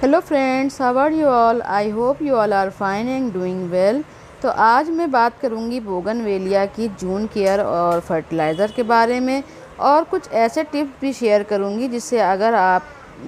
Hello friends, how are you all? I hope you all are fine and doing well. तो आज मैं बात करूंगी बोगनवेलिया की जून केयर और फर्टिलाइज़र के बारे में, और कुछ ऐसे टिप्स भी शेयर करूंगी जिससे अगर आप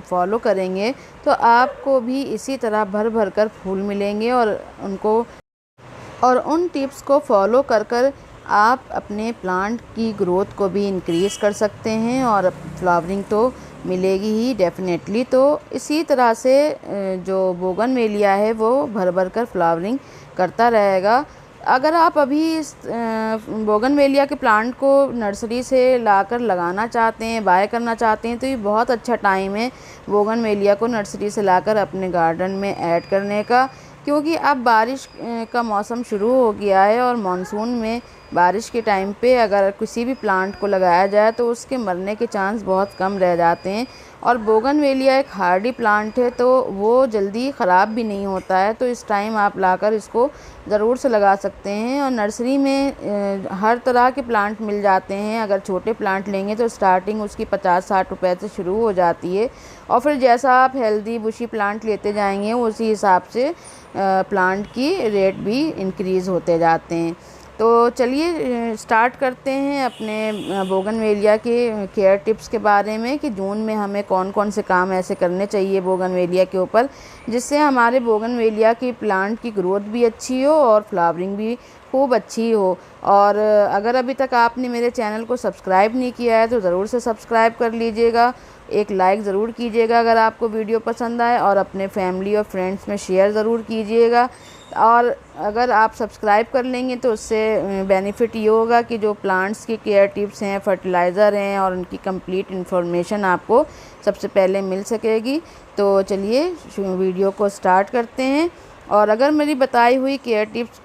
फॉलो करेंगे तो आपको भी इसी तरह भर भर कर फूल मिलेंगे। और उन टिप्स को फॉलो कर कर आप अपने प्लांट की ग्रोथ को भी इंक्रीज़ कर सकते हैं, और फ्लावरिंग तो मिलेगी ही डेफिनेटली। तो इसी तरह से जो बोगनवेलिया है वो भर भर कर फ्लावरिंग करता रहेगा। अगर आप अभी इस बोगनवेलिया के प्लांट को नर्सरी से लाकर लगाना चाहते हैं, बाय करना चाहते हैं, तो ये बहुत अच्छा टाइम है बोगनवेलिया को नर्सरी से लाकर अपने गार्डन में ऐड करने का। क्योंकि अब बारिश का मौसम शुरू हो गया है, और मानसून में बारिश के टाइम पे अगर किसी भी प्लांट को लगाया जाए तो उसके मरने के चांस बहुत कम रह जाते हैं। और बोगनवेलिया एक हार्डी प्लांट है, तो वो जल्दी ख़राब भी नहीं होता है। तो इस टाइम आप लाकर इसको ज़रूर से लगा सकते हैं। और नर्सरी में हर तरह के प्लांट मिल जाते हैं। अगर छोटे प्लांट लेंगे तो स्टार्टिंग उसकी 50-60 रुपए से शुरू हो जाती है, और फिर जैसा आप हेल्दी बुशी प्लांट लेते जाएंगे उसी हिसाब से प्लांट की रेट भी इंक्रीज़ होते जाते हैं। तो चलिए स्टार्ट करते हैं अपने बोगनवेलिया के केयर टिप्स के बारे में, कि जून में हमें कौन कौन से काम ऐसे करने चाहिए बोगनवेलिया के ऊपर जिससे हमारे बोगनवेलिया की प्लांट की ग्रोथ भी अच्छी हो और फ्लावरिंग भी खूब अच्छी हो। और अगर अभी तक आपने मेरे चैनल को सब्सक्राइब नहीं किया है तो ज़रूर से सब्सक्राइब कर लीजिएगा। एक लाइक ज़रूर कीजिएगा अगर आपको वीडियो पसंद आए, और अपने फैमिली और फ्रेंड्स में शेयर ज़रूर कीजिएगा। और अगर आप सब्सक्राइब कर लेंगे तो उससे बेनिफिट ये होगा कि जो प्लांट्स की केयर टिप्स हैं, फर्टिलाइज़र हैं, और उनकी कंप्लीट इन्फॉर्मेशन आपको सबसे पहले मिल सकेगी। तो चलिए वीडियो को स्टार्ट करते हैं। और अगर मेरी बताई हुई केयर टिप्स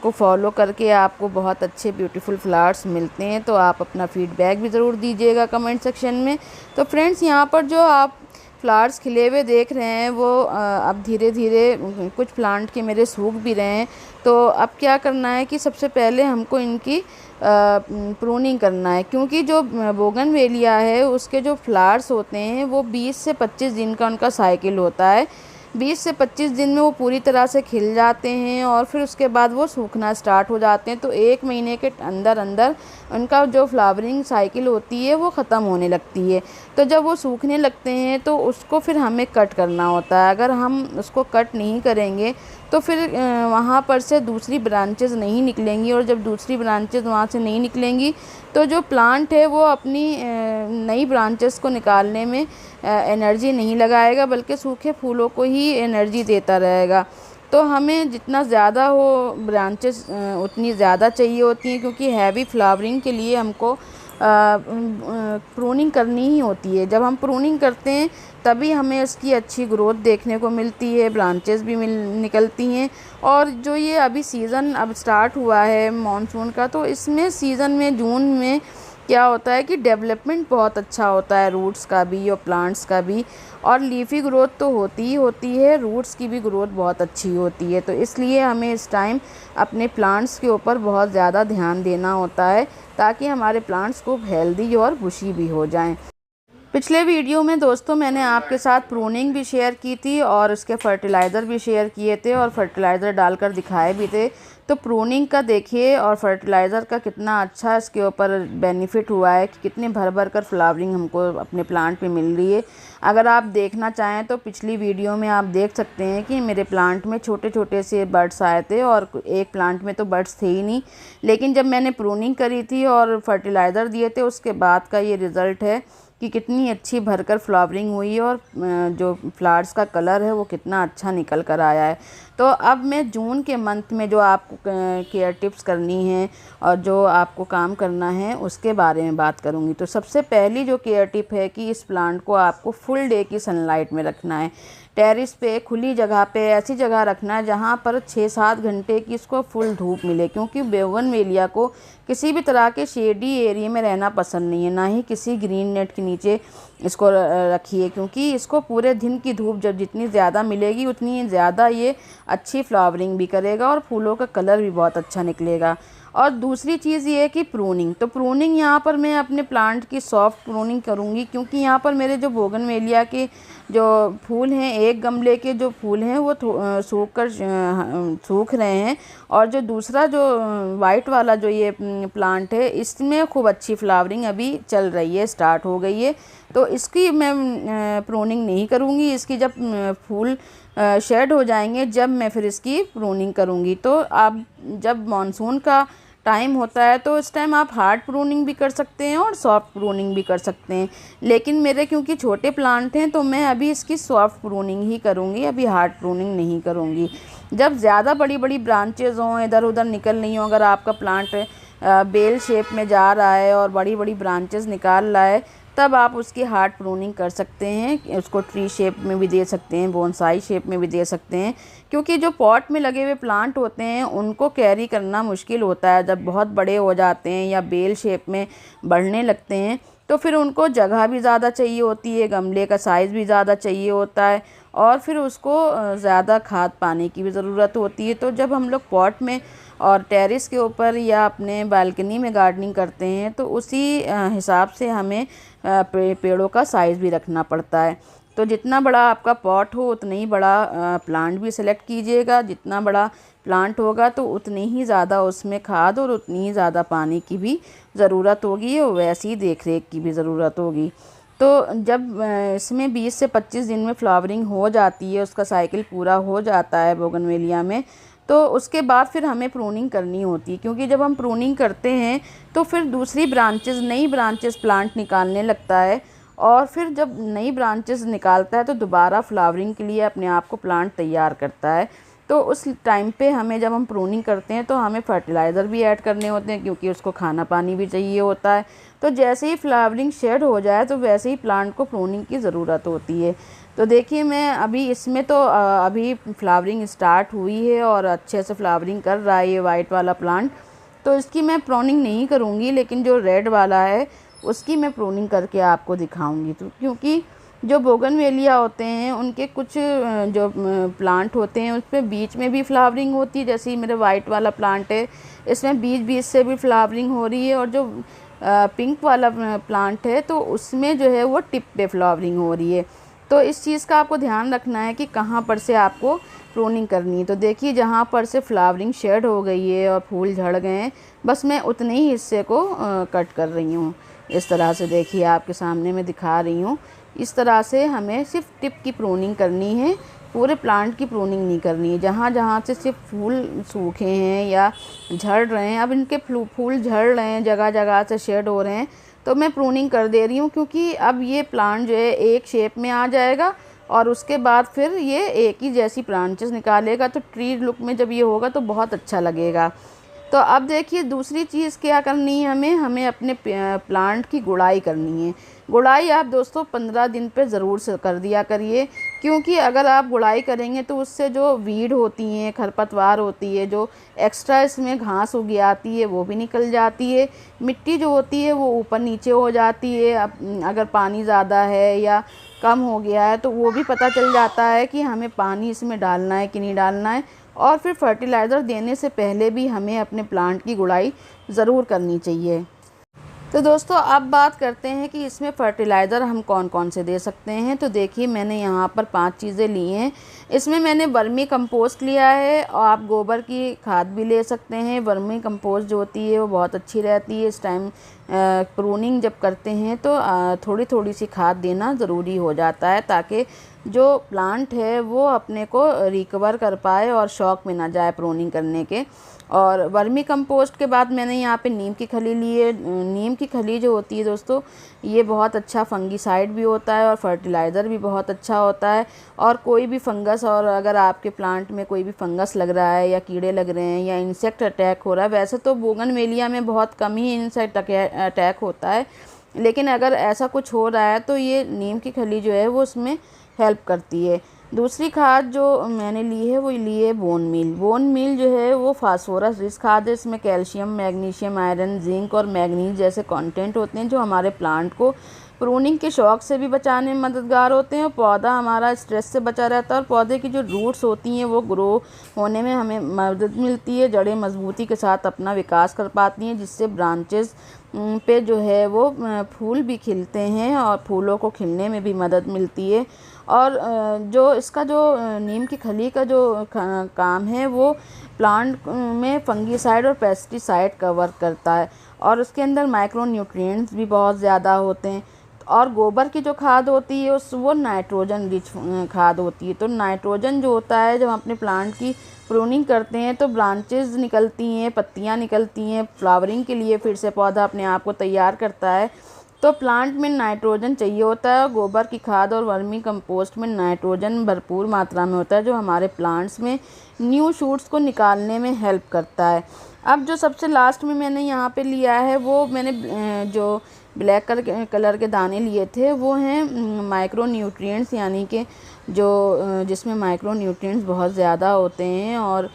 को फॉलो करके आपको बहुत अच्छे ब्यूटीफुल फ्लावर्स मिलते हैं तो आप अपना फीडबैक भी ज़रूर दीजिएगा कमेंट सेक्शन में। तो फ्रेंड्स, यहाँ पर जो आप फ्लावर्स खिले हुए देख रहे हैं वो अब धीरे धीरे कुछ प्लांट के मेरे सूख भी रहे हैं। तो अब क्या करना है कि सबसे पहले हमको इनकी प्रूनिंग करना है, क्योंकि जो बोगनवेलिया है उसके जो फ्लावर्स होते हैं वो 20 से 25 दिन का उनका साइकिल होता है। 20 से 25 दिन में वो पूरी तरह से खिल जाते हैं, और फिर उसके बाद वो सूखना स्टार्ट हो जाते हैं। तो 1 महीने के अंदर अंदर उनका जो फ्लावरिंग साइकिल होती है वो ख़त्म होने लगती है। तो जब वो सूखने लगते हैं तो उसको फिर हमें कट करना होता है। अगर हम उसको कट नहीं करेंगे तो फिर वहाँ पर से दूसरी ब्रांचेस नहीं निकलेंगी, और जब दूसरी ब्रांचेस वहाँ से नहीं निकलेंगी तो जो प्लांट है वो अपनी नई ब्रांचेस को निकालने में एनर्जी नहीं लगाएगा, बल्कि सूखे फूलों को ही एनर्जी देता रहेगा। तो हमें जितना ज़्यादा हो ब्रांचेस उतनी ज़्यादा चाहिए होती हैं, क्योंकि हैवी फ्लावरिंग के लिए हमको प्रूनिंग करनी ही होती है। जब हम प्रूनिंग करते हैं तभी हमें उसकी अच्छी ग्रोथ देखने को मिलती है, ब्रांचेस भी निकलती हैं। और जो ये अभी सीज़न अब स्टार्ट हुआ है मॉनसून का, तो इसमें सीज़न में जून में क्या होता है कि डेवलपमेंट बहुत अच्छा होता है, रूट्स का भी और प्लांट्स का भी। और लीफी ग्रोथ तो होती ही होती है, रूट्स की भी ग्रोथ बहुत अच्छी होती है। तो इसलिए हमें इस टाइम अपने प्लांट्स के ऊपर बहुत ज़्यादा ध्यान देना होता है, ताकि हमारे प्लांट्स खूब हेल्दी और बुशी भी हो जाएं। पिछले वीडियो में दोस्तों मैंने आपके साथ प्रूनिंग भी शेयर की थी, और उसके फर्टिलाइज़र भी शेयर किए थे, और फर्टिलाइज़र डालकर दिखाए भी थे। तो प्रूनिंग का देखिए और फर्टिलाइज़र का कितना अच्छा इसके ऊपर बेनिफिट हुआ है, कि कितने भर भर कर फ्लावरिंग हमको अपने प्लांट में मिल रही है। अगर आप देखना चाहें तो पिछली वीडियो में आप देख सकते हैं कि मेरे प्लांट में छोटे छोटे से बड्स आए थे, और एक प्लांट में तो बड्स थे ही नहीं। लेकिन जब मैंने प्रूनिंग करी थी और फर्टिलाइज़र दिए थे उसके बाद का ये रिज़ल्ट है कि कितनी अच्छी भरकर फ्लावरिंग हुई है, और जो फ्लावर्स का कलर है वो कितना अच्छा निकल कर आया है। तो अब मैं जून के मंथ में जो आपको केयर टिप्स करनी है और जो आपको काम करना है उसके बारे में बात करूंगी। तो सबसे पहली जो केयर टिप है कि इस प्लांट को आपको फुल डे की सनलाइट में रखना है। टेरिस पे, खुली जगह पे, ऐसी जगह रखना है जहाँ पर 6-7 घंटे की इसको फुल धूप मिले, क्योंकि बोगनवेलिया को किसी भी तरह के शेडी एरिया में रहना पसंद नहीं है, ना ही किसी ग्रीन नेट के नीचे इसको रखिए, क्योंकि इसको पूरे दिन की धूप जब जितनी ज़्यादा मिलेगी उतनी ज़्यादा ये अच्छी फ्लावरिंग भी करेगा और फूलों का कलर भी बहुत अच्छा निकलेगा। और दूसरी चीज़ ये है कि प्रूनिंग, तो प्रूनिंग यहाँ पर मैं अपने प्लांट की सॉफ्ट प्रूनिंग करूँगी, क्योंकि यहाँ पर मेरे जो बोगनवेलिया के जो फूल हैं, एक गमले के जो फूल हैं वो सूख रहे हैं, और जो दूसरा जो वाइट वाला जो ये प्लांट है इसमें खूब अच्छी फ्लावरिंग अभी चल रही है, स्टार्ट हो गई है। तो इसकी मैं प्रूनिंग नहीं करूँगी, इसकी जब फूल शेड हो जाएंगे जब मैं फिर इसकी प्रूनिंग करूँगी। तो आप जब मानसून का टाइम होता है तो इस टाइम आप हार्ड प्रूनिंग भी कर सकते हैं और सॉफ्ट प्रूनिंग भी कर सकते हैं, लेकिन मेरे क्योंकि छोटे प्लांट हैं तो मैं अभी इसकी सॉफ्ट प्रूनिंग ही करूँगी, अभी हार्ड प्रूनिंग नहीं करूँगी। जब ज़्यादा बड़ी बड़ी ब्रांचेज़ हों, इधर उधर निकल रही हों, अगर आपका प्लांट बेल शेप में जा रहा है और बड़ी बड़ी ब्रांचेज़ निकाल रहा है, तब आप उसकी हार्ड प्रूनिंग कर सकते हैं। उसको ट्री शेप में भी दे सकते हैं, बोनसाई शेप में भी दे सकते हैं, क्योंकि जो पॉट में लगे हुए प्लांट होते हैं उनको कैरी करना मुश्किल होता है। जब बहुत बड़े हो जाते हैं या बेल शेप में बढ़ने लगते हैं तो फिर उनको जगह भी ज़्यादा चाहिए होती है, गमले का साइज़ भी ज़्यादा चाहिए होता है, और फिर उसको ज़्यादा खाद पाने की भी ज़रूरत होती है। तो जब हम लोग पॉट में और टेरेस के ऊपर या अपने बालकनी में गार्डनिंग करते हैं तो उसी हिसाब से हमें पेड़ों का साइज़ भी रखना पड़ता है। तो जितना बड़ा आपका पॉट हो उतना ही बड़ा प्लांट भी सिलेक्ट कीजिएगा। जितना बड़ा प्लांट होगा तो उतनी ही ज़्यादा उसमें खाद और उतनी ही ज़्यादा पानी की भी ज़रूरत होगी और वैसी देख रेख की भी ज़रूरत होगी। तो जब इसमें 20 से 25 दिन में फ्लावरिंग हो जाती है, उसका साइकिल पूरा हो जाता है बोगनवेलिया में, तो उसके बाद फिर हमें प्रूनिंग करनी होती है, क्योंकि जब हम प्रूनिंग करते हैं तो फिर दूसरी ब्रांचेस, नई ब्रांचेस प्लांट निकालने लगता है, और फिर जब नई ब्रांचेस निकालता है तो दोबारा फ्लावरिंग के लिए अपने आप को प्लांट तैयार करता है। तो उस टाइम पे हमें, जब हम प्रूनिंग करते हैं तो हमें फर्टिलाइज़र भी ऐड करने होते हैं, क्योंकि उसको खाना पानी भी चाहिए होता है। तो जैसे ही फ्लावरिंग शेड हो जाए तो वैसे ही प्लांट को प्रूनिंग की ज़रूरत होती है। तो देखिए मैं अभी इसमें तो अभी फ्लावरिंग स्टार्ट हुई है और अच्छे से फ्लावरिंग कर रहा है ये वाइट वाला प्लांट, तो इसकी मैं प्रूनिंग नहीं करूँगी, लेकिन जो रेड वाला है उसकी मैं प्रूनिंग करके आपको दिखाऊंगी। तो क्योंकि जो बोगनवेलिया होते हैं उनके कुछ जो प्लांट होते हैं उसमें बीच में भी फ्लावरिंग होती है, जैसे मेरे वाइट वाला प्लांट है इसमें बीच बीच से भी फ्लावरिंग हो रही है, और जो पिंक वाला प्लांट है तो उसमें जो है वो टिप पे फ्लावरिंग हो रही है। तो इस चीज़ का आपको ध्यान रखना है कि कहाँ पर से आपको प्रूनिंग करनी है। तो देखिए जहाँ पर से फ्लावरिंग शेड हो गई है और फूल झड़ गए हैं, बस मैं उतने ही हिस्से को कट कर रही हूँ। इस तरह से देखिए आपके सामने मैं दिखा रही हूँ। इस तरह से हमें सिर्फ टिप की प्रूनिंग करनी है, पूरे प्लांट की प्रूनिंग नहीं करनी है। जहाँ जहाँ से सिर्फ फूल सूखे हैं या झड़ रहे हैं, अब इनके फूल झड़ रहे हैं, जगह जगह से शेड हो रहे हैं, तो मैं प्रूनिंग कर दे रही हूँ, क्योंकि अब ये प्लांट जो है एक शेप में आ जाएगा और उसके बाद फिर ये एक ही जैसी ब्रांचेस निकालेगा। तो ट्री लुक में जब ये होगा तो बहुत अच्छा लगेगा। तो अब देखिए दूसरी चीज़ क्या करनी है, हमें अपने प्लांट की गुड़ाई करनी है। गुड़ाई आप दोस्तों 15 दिन पे ज़रूर से कर दिया करिए, क्योंकि अगर आप गुड़ाई करेंगे तो उससे जो वीड होती हैं, खरपतवार होती है, जो एक्स्ट्रा इसमें घास उग आती है वो भी निकल जाती है। मिट्टी जो होती है वो ऊपर नीचे हो जाती है। अगर पानी ज़्यादा है या कम हो गया है तो वो भी पता चल जाता है कि हमें पानी इसमें डालना है कि नहीं डालना है। और फिर फर्टिलाइज़र देने से पहले भी हमें अपने प्लांट की गुड़ाई ज़रूर करनी चाहिए। तो दोस्तों अब बात करते हैं कि इसमें फ़र्टिलाइज़र हम कौन कौन से दे सकते हैं। तो देखिए मैंने यहाँ पर 5 चीज़ें ली हैं। इसमें मैंने वर्मी कंपोस्ट लिया है, और आप गोबर की खाद भी ले सकते हैं। वर्मी कंपोस्ट जो होती है वो बहुत अच्छी रहती है। इस टाइम प्रूनिंग जब करते हैं तो थोड़ी थोड़ी सी खाद देना ज़रूरी हो जाता है, ताकि जो प्लांट है वो अपने को रिकवर कर पाए और शौक में ना जाए प्रूनिंग करने के। और वर्मी कंपोस्ट के बाद मैंने यहाँ पे नीम की खली ली है। नीम की खली जो होती है दोस्तों, ये बहुत अच्छा फंगीसाइड भी होता है और फर्टिलाइज़र भी बहुत अच्छा होता है। और कोई भी फंगस, और अगर आपके प्लांट में कोई भी फंगस लग रहा है या कीड़े लग रहे हैं या इंसेक्ट अटैक हो रहा है, वैसे तो बोगनवेलिया में बहुत कम ही इंसेक्ट अटैक होता है, लेकिन अगर ऐसा कुछ हो रहा है तो ये नीम की खली जो है वो उसमें हेल्प करती है। दूसरी खाद जो मैंने ली है वो ली है बोन मील। बोन मील जो है वो फास्फोरस रिच खाद है। इसमें कैल्शियम, मैग्नीशियम, आयरन, जिंक और मैग्नीज जैसे कंटेंट होते हैं जो हमारे प्लांट को प्रूनिंग के शौक से भी बचाने में मददगार होते हैं और पौधा हमारा स्ट्रेस से बचा रहता है और पौधे की जो रूट्स होती हैं वो ग्रो होने में हमें मदद मिलती है। जड़ें मजबूती के साथ अपना विकास कर पाती हैं, जिससे ब्रांचेस पे जो है वो फूल भी खिलते हैं और फूलों को खिलने में भी मदद मिलती है। और जो इसका जो नीम की खली का जो काम है वो प्लांट में फंगीसाइड और पेस्टिसाइड का वर्क करता है और उसके अंदर माइक्रो न्यूट्रिएंट्स भी बहुत ज़्यादा होते हैं। और गोबर की जो खाद होती है वो नाइट्रोजन रिच खाद होती है। तो नाइट्रोजन जो होता है, जब हम अपने प्लांट की प्रूनिंग करते हैं तो ब्रांचेस निकलती हैं, पत्तियां निकलती हैं, फ्लावरिंग के लिए फिर से पौधा अपने आप को तैयार करता है। तो प्लांट में नाइट्रोजन चाहिए होता है और गोबर की खाद और वर्मी कंपोस्ट में नाइट्रोजन भरपूर मात्रा में होता है, जो हमारे प्लांट्स में न्यू शूट्स को निकालने में हेल्प करता है। अब जो सबसे लास्ट में मैंने यहाँ पे लिया है वो मैंने जो ब्लैक कलर के दाने लिए थे वो हैं माइक्रो न्यूट्रिएंट्स, यानी कि जो जिसमें माइक्रो न्यूट्रिएंट्स बहुत ज़्यादा होते हैं। और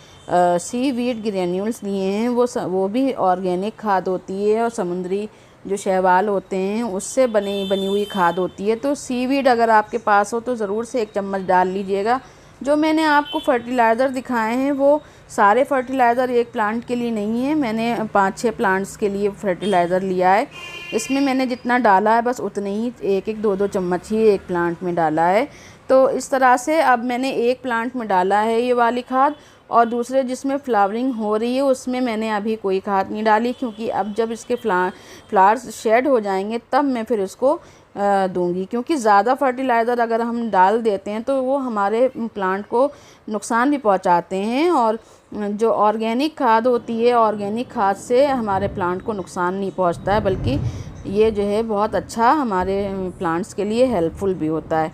सीवीड ग्रेन्यूल्स लिए हैं, वो भी ऑर्गेनिक खाद होती है और समुद्री जो शैवाल होते हैं उससे बनी हुई खाद होती है। तो सीवीड अगर आपके पास हो तो ज़रूर से 1 चम्मच डाल लीजिएगा। जो मैंने आपको फर्टिलाइज़र दिखाए हैं वो सारे फर्टिलाइज़र एक प्लांट के लिए नहीं है, मैंने 5-6 प्लांट्स के लिए फर्टिलाइज़र लिया है। इसमें मैंने जितना डाला है बस उतने ही 1-1, 2-2 चम्मच ही एक प्लांट में डाला है। तो इस तरह से अब मैंने एक प्लांट में डाला है ये वाली खाद और दूसरे जिसमें फ्लावरिंग हो रही है उसमें मैंने अभी कोई खाद नहीं डाली, क्योंकि अब जब इसके फ्लावर्स शेड हो जाएंगे तब मैं फिर इसको दूंगी। क्योंकि ज़्यादा फर्टिलाइज़र अगर हम डाल देते हैं तो वो हमारे प्लांट को नुकसान भी पहुंचाते हैं और जो ऑर्गेनिक खाद होती है, ऑर्गेनिक खाद से हमारे प्लांट को नुकसान नहीं पहुंचता है, बल्कि ये जो है बहुत अच्छा हमारे प्लांट्स के लिए हेल्पफुल भी होता है।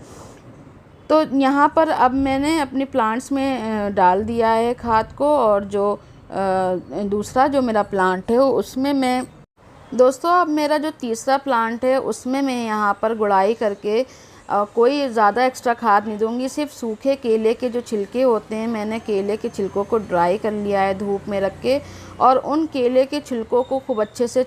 तो यहाँ पर अब मैंने अपने प्लांट्स में डाल दिया है खाद को और जो दूसरा जो मेरा प्लांट है उसमें मैं दोस्तों अब मेरा जो तीसरा प्लांट है उसमें मैं यहाँ पर गुड़ाई करके कोई ज़्यादा एक्स्ट्रा खाद नहीं दूंगी। सिर्फ सूखे केले के जो छिलके होते हैं, मैंने केले के छिलकों को ड्राई कर लिया है धूप में रख के और उन केले के छिलकों को खूब अच्छे से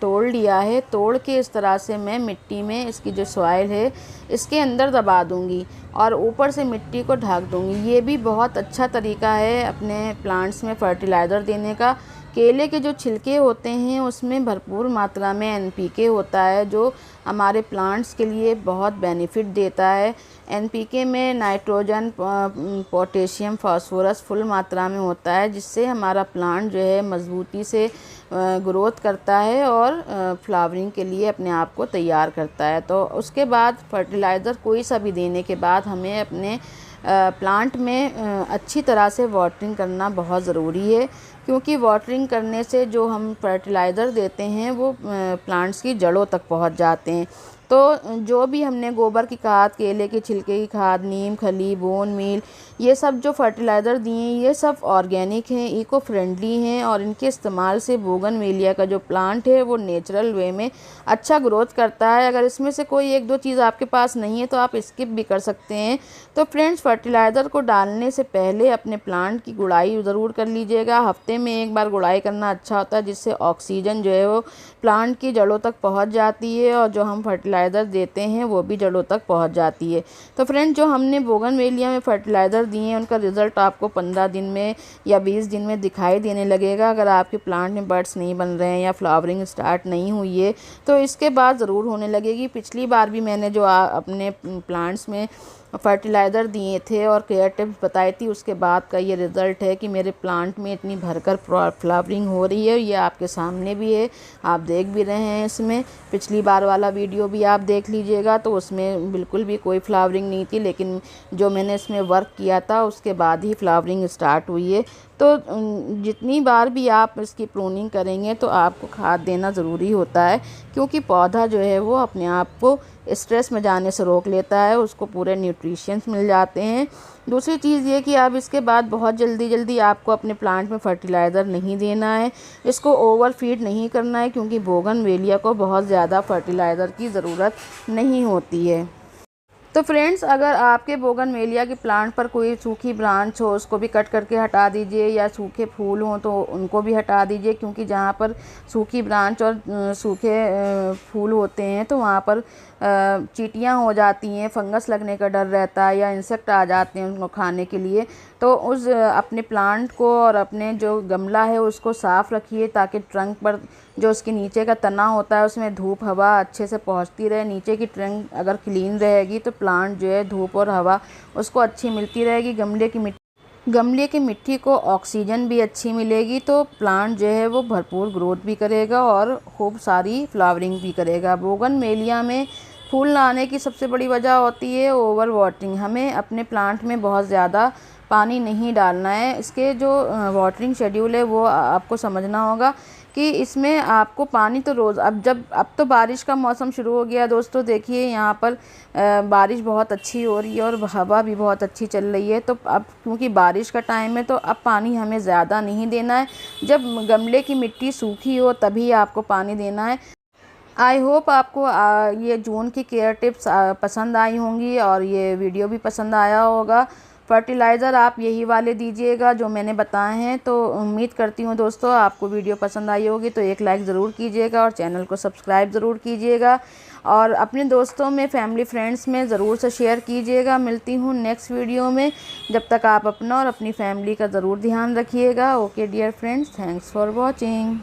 तोड़ लिया है। तोड़ के इस तरह से मैं मिट्टी में इसकी जो सॉइल है इसके अंदर दबा दूंगी और ऊपर से मिट्टी को ढक दूंगी। ये भी बहुत अच्छा तरीका है अपने प्लांट्स में फर्टिलाइज़र देने का। केले के जो छिलके होते हैं उसमें भरपूर मात्रा में एनपीके होता है, जो हमारे प्लांट्स के लिए बहुत बेनिफिट देता है। एनपीके में नाइट्रोजन, पोटेशियम, फास्फोरस फुल मात्रा में होता है, जिससे हमारा प्लांट जो है मजबूती से ग्रोथ करता है और फ्लावरिंग के लिए अपने आप को तैयार करता है। तो उसके बाद फर्टिलाइज़र कोई सा भी देने के बाद हमें अपने प्लांट में अच्छी तरह से वाटरिंग करना बहुत ज़रूरी है, क्योंकि वाटरिंग करने से जो हम फर्टिलाइज़र देते हैं वो प्लांट्स की जड़ों तक पहुंच जाते हैं। तो जो भी हमने गोबर की खाद, केले के छिलके की खाद, नीम खली, बोन मील, ये सब जो फर्टिलाइज़र दिए हैं ये सब ऑर्गेनिक हैं, इको फ्रेंडली हैं और इनके इस्तेमाल से बोगनवेलिया का जो प्लांट है वो नेचुरल वे में अच्छा ग्रोथ करता है। अगर इसमें से कोई 1-2 चीज़ आपके पास नहीं है तो आप स्किप भी कर सकते हैं। तो फ्रेंड्स, फर्टिलाइज़र को डालने से पहले अपने प्लांट की गुड़ाई ज़रूर कर लीजिएगा। हफ्ते में 1 बार गुड़ाई करना अच्छा होता है, जिससे ऑक्सीजन जो है वो प्लांट की जड़ों तक पहुँच जाती है और जो हम फर्टिलाइज़र देते हैं वो भी जड़ों तक पहुँच जाती है। तो फ्रेंड्स, जो हमने बोगनवेलिया में फर्टिलाइज़र दिए हैं उनका रिज़ल्ट आपको 15 दिन में या 20 दिन में दिखाई देने लगेगा। अगर आपके प्लांट में बड्स नहीं बन रहे हैं या फ्लावरिंग स्टार्ट नहीं हुई है तो इसके बाद ज़रूर होने लगेगी। पिछली बार भी मैंने जो अपने प्लांट्स में फर्टिलाइज़र दिए थे और केयर टिप्स बताई थी, उसके बाद का ये रिज़ल्ट है कि मेरे प्लांट में इतनी भरकर फ्लावरिंग हो रही है। ये आपके सामने भी है, आप देख भी रहे हैं। इसमें पिछली बार वाला वीडियो भी आप देख लीजिएगा तो उसमें बिल्कुल भी कोई फ्लावरिंग नहीं थी, लेकिन जो मैंने इसमें वर्क किया था उसके बाद ही फ्लावरिंग स्टार्ट हुई है। तो जितनी बार भी आप इसकी प्रूनिंग करेंगे तो आपको खाद देना ज़रूरी होता है, क्योंकि पौधा जो है वो अपने आप को स्ट्रेस में जाने से रोक लेता है, उसको पूरे न्यूट्रिशंस मिल जाते हैं। दूसरी चीज़ ये कि अब इसके बाद बहुत जल्दी आपको अपने प्लांट में फर्टिलाइज़र नहीं देना है, इसको ओवर फीड नहीं करना है, क्योंकि बोगनवेलिया को बहुत ज़्यादा फर्टिलाइज़र की ज़रूरत नहीं होती है। तो फ्रेंड्स, अगर आपके बोगनवेलिया के प्लांट पर कोई सूखी ब्रांच हो उसको भी कट करके हटा दीजिए, या सूखे फूल हों तो उनको भी हटा दीजिए, क्योंकि जहाँ पर सूखी ब्रांच और सूखे फूल होते हैं तो वहाँ पर चींटियाँ हो जाती हैं, फंगस लगने का डर रहता है या इंसेक्ट आ जाते हैं उनको खाने के लिए, तो उस अपने प्लांट को और अपने जो गमला है उसको साफ़ रखिए ताकि ट्रंक पर जो उसके नीचे का तना होता है उसमें धूप हवा अच्छे से पहुंचती रहे। नीचे की ट्रंक अगर क्लीन रहेगी तो प्लांट जो है धूप और हवा उसको अच्छी मिलती रहेगी। गमले की मिट्टी को ऑक्सीजन भी अच्छी मिलेगी तो प्लांट जो है वो भरपूर ग्रोथ भी करेगा और खूब सारी फ्लावरिंग भी करेगा। बोगनवेलिया में फूल ना आने की सबसे बड़ी वजह होती है ओवर वाटरिंग। हमें अपने प्लांट में बहुत ज़्यादा पानी नहीं डालना है। इसके जो वाटरिंग शेड्यूल है वो आपको समझना होगा कि इसमें आपको पानी तो रोज़, अब तो बारिश का मौसम शुरू हो गया दोस्तों, देखिए यहाँ पर बारिश बहुत अच्छी हो रही है और हवा भी बहुत अच्छी चल रही है। तो अब क्योंकि बारिश का टाइम है तो अब पानी हमें ज़्यादा नहीं देना है। जब गमले की मिट्टी सूखी हो तभी आपको पानी देना है। आई होप आपको ये जून की केयर टिप्स पसंद आई होंगी और ये वीडियो भी पसंद आया होगा। फर्टिलाइज़र आप यही वाले दीजिएगा जो मैंने बताए हैं। तो उम्मीद करती हूँ दोस्तों आपको वीडियो पसंद आई होगी, तो एक लाइक ज़रूर कीजिएगा और चैनल को सब्सक्राइब ज़रूर कीजिएगा और अपने दोस्तों में, फैमिली फ्रेंड्स में ज़रूर से शेयर कीजिएगा। मिलती हूँ नेक्स्ट वीडियो में, जब तक आप अपना और अपनी फैमिली का ज़रूर ध्यान रखिएगा। Okay dear friends, thanks for watching.